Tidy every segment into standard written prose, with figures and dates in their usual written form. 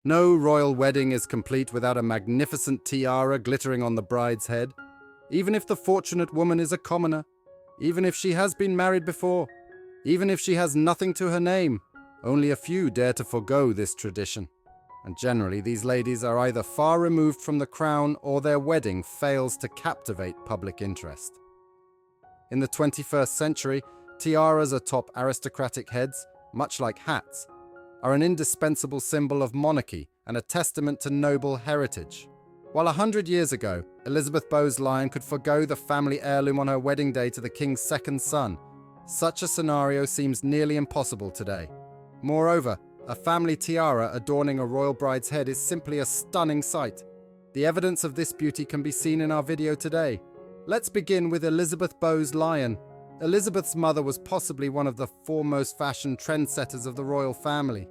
No royal wedding is complete without a magnificent tiara glittering on the bride's head, even if the fortunate woman is a commoner, even if she has been married before, even if she has nothing to her name. Only a few dare to forgo this tradition, and generally these ladies are either far removed from the crown or their wedding fails to captivate public interest. In the 21st century, tiaras atop aristocratic heads, much like hats, are an indispensable symbol of monarchy and a testament to noble heritage. While 100 years ago, Elizabeth Bowes-Lyon could forgo the family heirloom on her wedding day to the king's second son, such a scenario seems nearly impossible today. Moreover, a family tiara adorning a royal bride's head is simply a stunning sight. The evidence of this beauty can be seen in our video today. Let's begin with Elizabeth Bowes-Lyon. Elizabeth's mother was possibly one of the foremost fashion trendsetters of the royal family.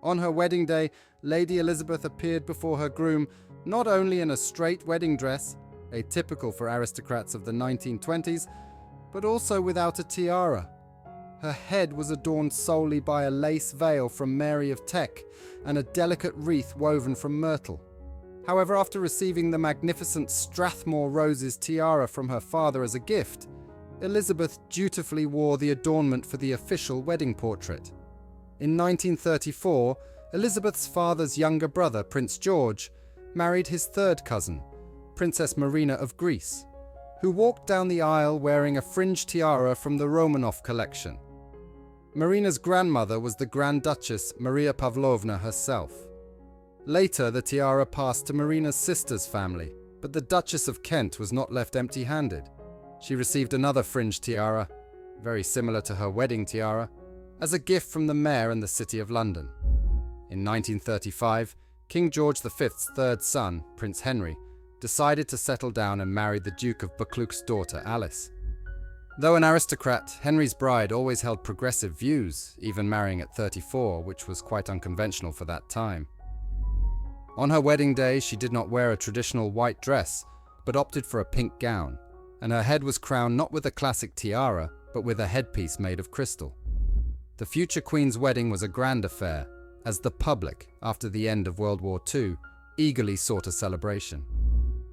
On her wedding day, Lady Elizabeth appeared before her groom not only in a straight wedding dress, atypical for aristocrats of the 1920s, but also without a tiara. Her head was adorned solely by a lace veil from Mary of Teck and a delicate wreath woven from myrtle. However, after receiving the magnificent Strathmore Roses tiara from her father as a gift, Elizabeth dutifully wore the adornment for the official wedding portrait. In 1934, Elizabeth's father's younger brother, Prince George, married his third cousin, Princess Marina of Greece, who walked down the aisle wearing a fringed tiara from the Romanov collection. Marina's grandmother was the Grand Duchess Maria Pavlovna herself. Later, the tiara passed to Marina's sister's family, but the Duchess of Kent was not left empty-handed. She received another fringed tiara, very similar to her wedding tiara, as a gift from the mayor and the City of London. In 1935, King George V's third son, Prince Henry, decided to settle down and married the Duke of Buccleuch's daughter, Alice. Though an aristocrat, Henry's bride always held progressive views, even marrying at 34, which was quite unconventional for that time. On her wedding day, she did not wear a traditional white dress, but opted for a pink gown, and her head was crowned not with a classic tiara, but with a headpiece made of crystal. The future Queen's wedding was a grand affair, as the public, after the end of World War II, eagerly sought a celebration.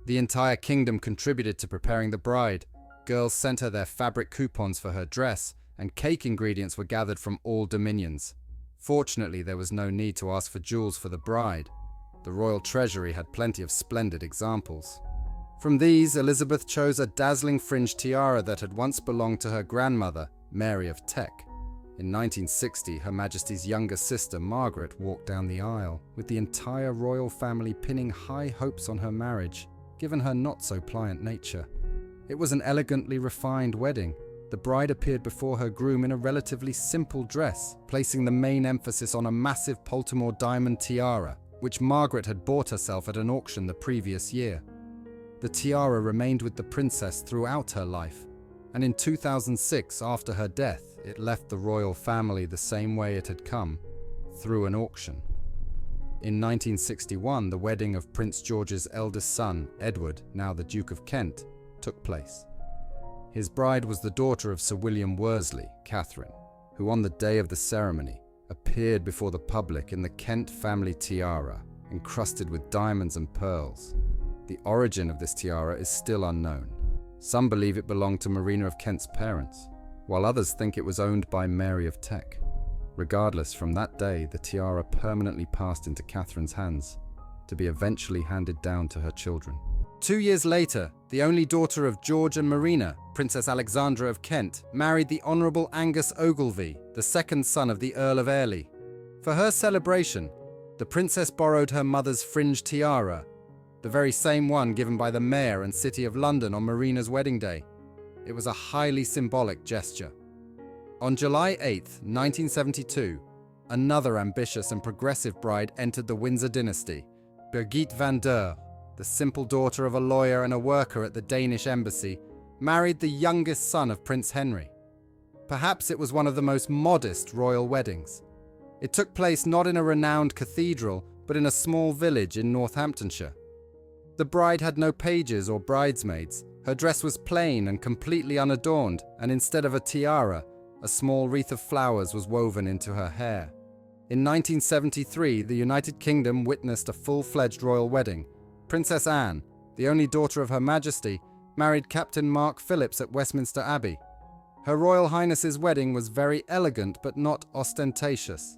The entire kingdom contributed to preparing the bride. Girls sent her their fabric coupons for her dress, and cake ingredients were gathered from all dominions. Fortunately, there was no need to ask for jewels for the bride. The royal treasury had plenty of splendid examples. From these, Elizabeth chose a dazzling fringed tiara that had once belonged to her grandmother, Mary of Teck. In 1960, Her Majesty's younger sister, Margaret, walked down the aisle, with the entire royal family pinning high hopes on her marriage, given her not-so-pliant nature. It was an elegantly refined wedding. The bride appeared before her groom in a relatively simple dress, placing the main emphasis on a massive Baltimore diamond tiara, which Margaret had bought herself at an auction the previous year. The tiara remained with the princess throughout her life, and in 2006, after her death, it left the royal family the same way it had come, through an auction. In 1961, the wedding of Prince George's eldest son, Edward, now the Duke of Kent, took place. His bride was the daughter of Sir William Worsley, Catherine, who on the day of the ceremony appeared before the public in the Kent family tiara, encrusted with diamonds and pearls. The origin of this tiara is still unknown. Some believe it belonged to Marina of Kent's parents, while others think it was owned by Mary of Teck. Regardless, from that day, the tiara permanently passed into Catherine's hands, to be eventually handed down to her children. 2 years later, the only daughter of George and Marina, Princess Alexandra of Kent, married the Honourable Angus Ogilvy, the second son of the Earl of Airlie. For her celebration, the princess borrowed her mother's fringed tiara, the very same one given by the Mayor and City of London on Marina's wedding day. It was a highly symbolic gesture. On July 8, 1972, another ambitious and progressive bride entered the Windsor dynasty, Birgitte vanEur, the simple daughter of a lawyer and a worker at the Danish embassy, married the youngest son of Prince Henry. Perhaps it was one of the most modest royal weddings. It took place not in a renowned cathedral, but in a small village in Northamptonshire. The bride had no pages or bridesmaids. Her dress was plain and completely unadorned, and instead of a tiara, a small wreath of flowers was woven into her hair. In 1973, the United Kingdom witnessed a full-fledged royal wedding. Princess Anne, the only daughter of Her Majesty, married Captain Mark Phillips at Westminster Abbey. Her Royal Highness's wedding was very elegant but not ostentatious.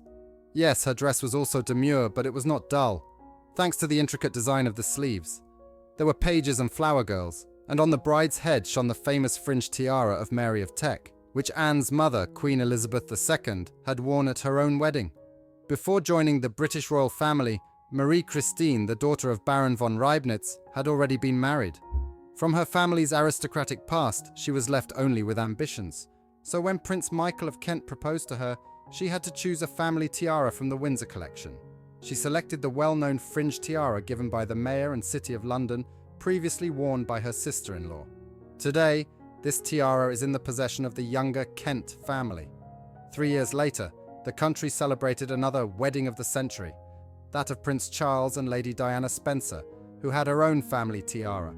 Yes, her dress was also demure, but it was not dull, thanks to the intricate design of the sleeves. There were pages and flower girls, and on the bride's head shone the famous fringed tiara of Mary of Teck, which Anne's mother, Queen Elizabeth II, had worn at her own wedding. Before joining the British royal family, Marie Christine, the daughter of Baron von Reibnitz, had already been married. From her family's aristocratic past, she was left only with ambitions. So when Prince Michael of Kent proposed to her, she had to choose a family tiara from the Windsor collection. She selected the well-known fringed tiara given by the Mayor and City of London, previously worn by her sister-in-law. Today, this tiara is in the possession of the younger Kent family. 3 years later, the country celebrated another wedding of the century, that of Prince Charles and Lady Diana Spencer, who had her own family tiara.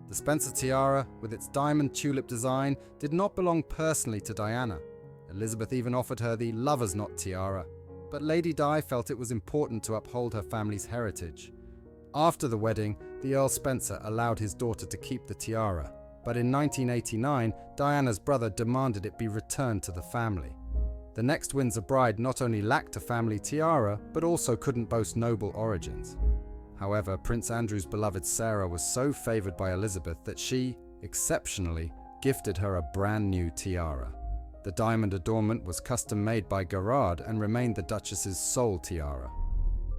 The Spencer tiara, with its diamond tulip design, did not belong personally to Diana. Elizabeth even offered her the lover's knot tiara, but Lady Di felt it was important to uphold her family's heritage. After the wedding, the Earl Spencer allowed his daughter to keep the tiara, but in 1989, Diana's brother demanded it be returned to the family. The next Windsor bride not only lacked a family tiara, but also couldn't boast noble origins. However, Prince Andrew's beloved Sarah was so favoured by Elizabeth that she, exceptionally, gifted her a brand new tiara. The diamond adornment was custom made by Gerard and remained the Duchess's sole tiara.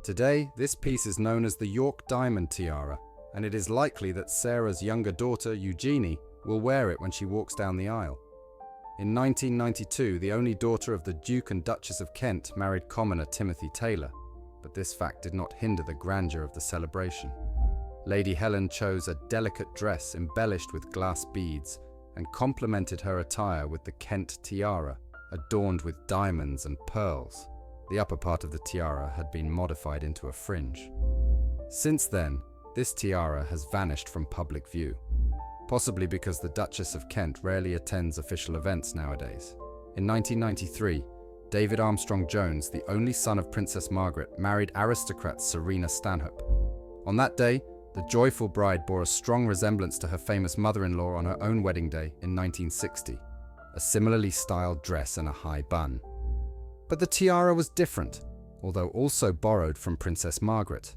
Today, this piece is known as the York Diamond Tiara, and it is likely that Sarah's younger daughter, Eugenie, will wear it when she walks down the aisle. In 1992, the only daughter of the Duke and Duchess of Kent married commoner Timothy Taylor, but this fact did not hinder the grandeur of the celebration. Lady Helen chose a delicate dress embellished with glass beads and complemented her attire with the Kent tiara, adorned with diamonds and pearls. The upper part of the tiara had been modified into a fringe. Since then, this tiara has vanished from public view, possibly because the Duchess of Kent rarely attends official events nowadays. In 1993, David Armstrong Jones, the only son of Princess Margaret, married aristocrat Serena Stanhope. On that day, the joyful bride bore a strong resemblance to her famous mother-in-law on her own wedding day in 1960, a similarly styled dress and a high bun. But the tiara was different, although also borrowed from Princess Margaret.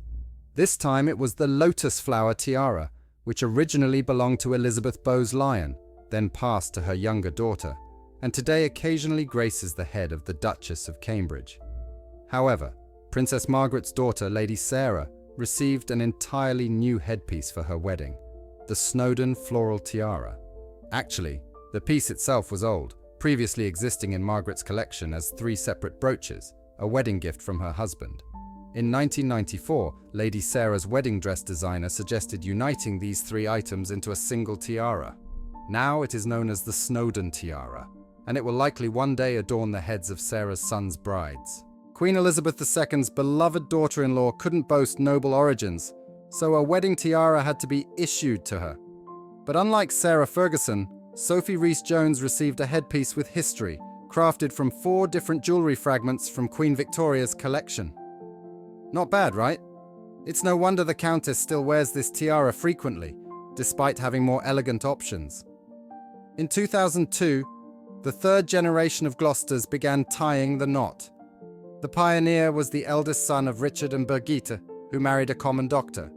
This time it was the lotus flower tiara, which originally belonged to Elizabeth Bowes-Lyon, then passed to her younger daughter, and today occasionally graces the head of the Duchess of Cambridge. However, Princess Margaret's daughter, Lady Sarah, received an entirely new headpiece for her wedding, the Snowdon floral tiara. Actually, the piece itself was old, previously existing in Margaret's collection as 3 separate brooches, a wedding gift from her husband. In 1994, Lady Sarah's wedding dress designer suggested uniting these 3 items into a single tiara. Now it is known as the Snowdon tiara, and it will likely one day adorn the heads of Sarah's sons' brides. Queen Elizabeth II's beloved daughter-in-law couldn't boast noble origins, so a wedding tiara had to be issued to her. But unlike Sarah Ferguson, Sophie Rhys-Jones received a headpiece with history, crafted from 4 different jewellery fragments from Queen Victoria's collection. Not bad, right? It's no wonder the Countess still wears this tiara frequently, despite having more elegant options. In 2002, the 3rd generation of Gloucesters began tying the knot. The pioneer was the eldest son of Richard and Birgitte, who married a common doctor.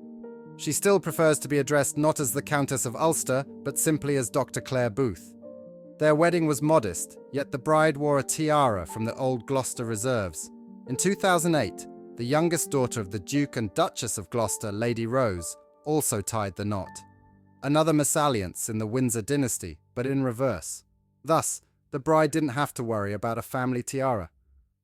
She still prefers to be addressed not as the Countess of Ulster, but simply as Dr. Clare Booth. Their wedding was modest, yet the bride wore a tiara from the old Gloucester reserves. In 2008, the youngest daughter of the Duke and Duchess of Gloucester, Lady Rose, also tied the knot. Another mésalliance in the Windsor dynasty, but in reverse. Thus, the bride didn't have to worry about a family tiara.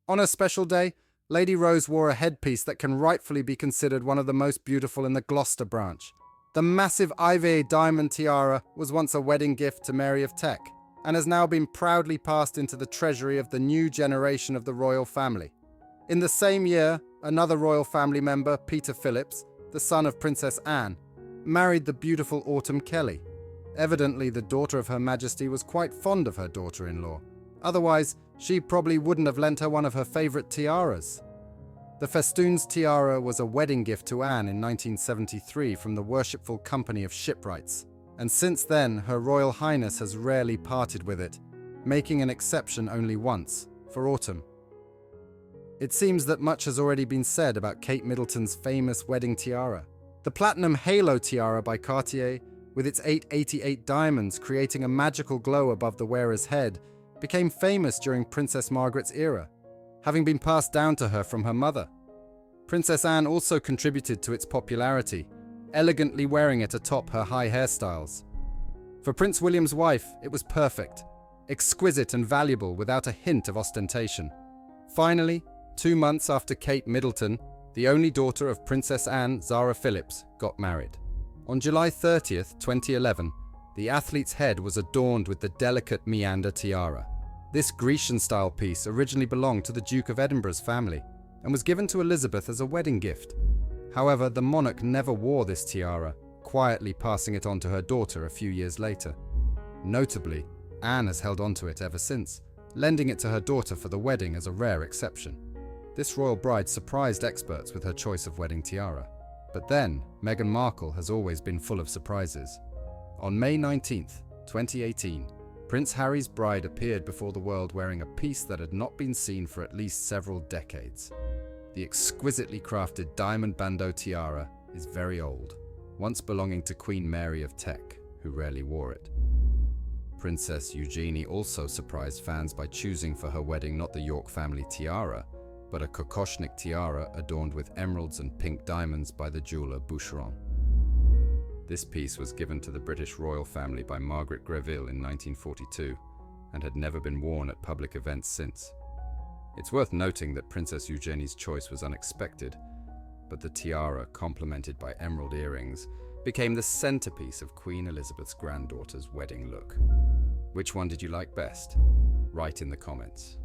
On her special day, Lady Rose wore a headpiece that can rightfully be considered one of the most beautiful in the Gloucester branch. The massive Ivy diamond tiara was once a wedding gift to Mary of Teck, and has now been proudly passed into the treasury of the new generation of the royal family. In the same year, another royal family member, Peter Phillips, the son of Princess Anne, married the beautiful Autumn Kelly. Evidently, the daughter of Her Majesty was quite fond of her daughter-in-law. Otherwise, she probably wouldn't have lent her one of her favourite tiaras. The festoons tiara was a wedding gift to Anne in 1973 from the Worshipful Company of Shipwrights, and since then her Royal Highness has rarely parted with it, making an exception only once, for autumn. It seems that much has already been said about Kate Middleton's famous wedding tiara. The platinum halo tiara by Cartier, with its 888 diamonds creating a magical glow above the wearer's head, became famous during Princess Margaret's era, having been passed down to her from her mother. Princess Anne also contributed to its popularity, elegantly wearing it atop her high hairstyles. For Prince William's wife, it was perfect, exquisite and valuable without a hint of ostentation. Finally, 2 months after Kate Middleton, the only daughter of Princess Anne, Zara Phillips, got married. On July 30th, 2011, the athlete's head was adorned with the delicate meander tiara. This Grecian-style piece originally belonged to the Duke of Edinburgh's family and was given to Elizabeth as a wedding gift. However, the monarch never wore this tiara, quietly passing it on to her daughter a few years later. Notably, Anne has held onto it ever since, lending it to her daughter for the wedding as a rare exception. This royal bride surprised experts with her choice of wedding tiara. But then, Meghan Markle has always been full of surprises. On May 19, 2018, Prince Harry's bride appeared before the world wearing a piece that had not been seen for at least several decades. The exquisitely crafted diamond bandeau tiara is very old, once belonging to Queen Mary of Teck, who rarely wore it. Princess Eugenie also surprised fans by choosing for her wedding not the York family tiara, but a Kokoshnik tiara adorned with emeralds and pink diamonds by the jeweler Boucheron. This piece was given to the British royal family by Margaret Greville in 1942 and had never been worn at public events since. It's worth noting that Princess Eugenie's choice was unexpected, but the tiara, complemented by emerald earrings, became the centerpiece of Queen Elizabeth's granddaughter's wedding look. Which one did you like best? Write in the comments.